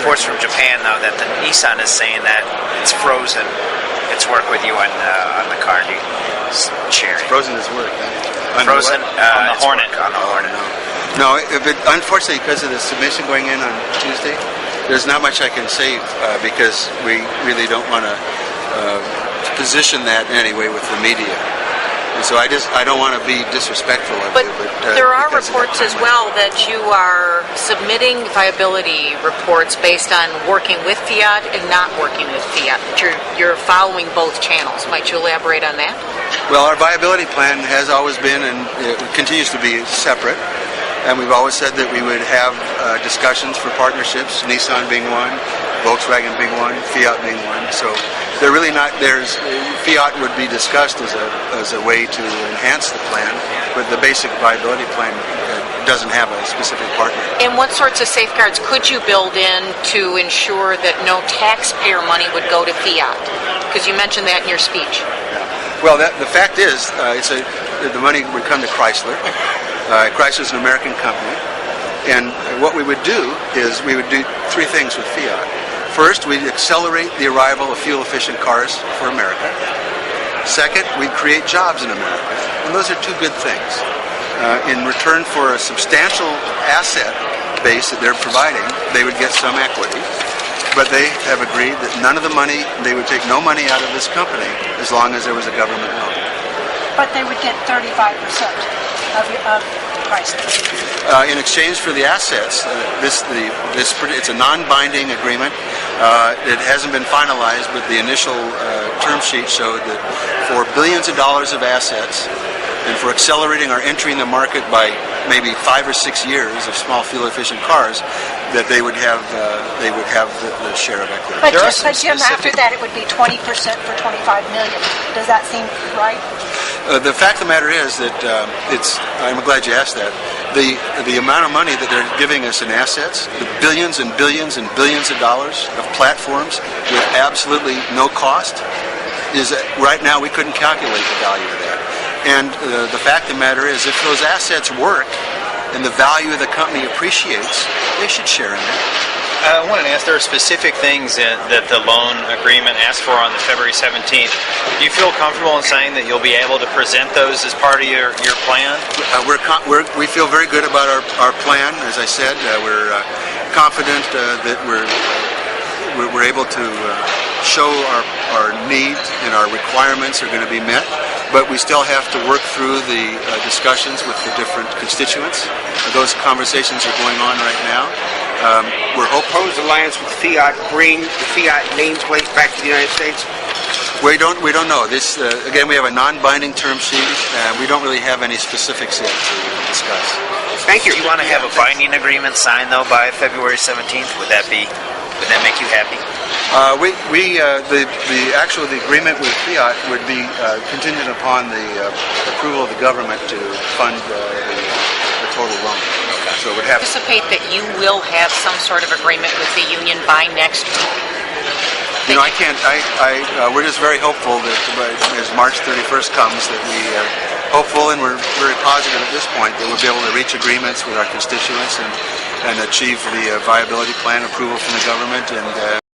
reports from Japan, though, that the Nissan is saying that it's frozen. It's work with you on the car sharing. It's frozen is work. Frozen on the Hornet. On the Hornet. No, but unfortunately, because of the submission going in on Tuesday, there's not much I can say because we really don't want to position that in any way with the media. And so I don't want to be disrespectful of but you. But there are reports as well that you are submitting viability reports based on working with Fiat and not working with Fiat. That you're following both channels. Might you elaborate on that? Well, our viability plan has always been and it continues to be separate. And we've always said that we would have discussions for partnerships, Nissan being one, Volkswagen being one, Fiat being one. So they're really not. Fiat would be discussed as a way to enhance the plan, but the basic viability plan doesn't have a specific partner. And what sorts of safeguards could you build in to ensure that no taxpayer money would go to Fiat? Because you mentioned that in your speech. Yeah. Well, the fact is, the money would come to Chrysler. Chrysler is an American company, and what we would do is we would do three things with Fiat. First, we'd accelerate the arrival of fuel-efficient cars for America. Second, we'd create jobs in America, and those are two good things. In return for a substantial asset base that they're providing, they would get some equity, but they have agreed that none of the money, they would take no money out of this company as long as there was a government loan. But they would get 35% of Chrysler. In exchange for the assets, it's a non-binding agreement. It hasn't been finalized, but the initial term sheet showed that for billions of dollars of assets, and for accelerating our entry in the market by maybe 5 or 6 years of small fuel-efficient cars, that they would have the share of equity. But Jim, after that it would be 20% for $25 million. Does that seem right? The fact of the matter is that I'm glad you asked that. The amount of money that they're giving us in assets, the billions and billions and billions of dollars of platforms with absolutely no cost, is right now we couldn't calculate the value of that. And the fact of the matter is, if those assets work and the value of the company appreciates, they should share in that. I wanted to ask, there are specific things that the loan agreement asks for on the February 17th. Do you feel comfortable in saying that you'll be able to present those as part of your plan? We feel very good about our plan. As I said, we're confident that we're able to show our needs and our requirements are going to be met. But we still have to work through the discussions with the different constituents. Those conversations are going on right now. We're hoping proposed alliance with Fiat bring the Fiat nameplate back to the United States? We don't know. This again, we have a non-binding term sheet, and we don't really have any specifics yet to discuss. Thank you. Do you want to have a binding agreement signed though by February 17th? Would that make you happy? The agreement with Fiat would be contingent upon the approval of the government to fund the total loan. So it would have. Anticipate that you will have some sort of agreement with the union by next week. I can't. We're just very hopeful that as March 31st comes, that we are hopeful and we're very positive at this point that we'll be able to reach agreements with our constituents and achieve the viability plan approval from the government and.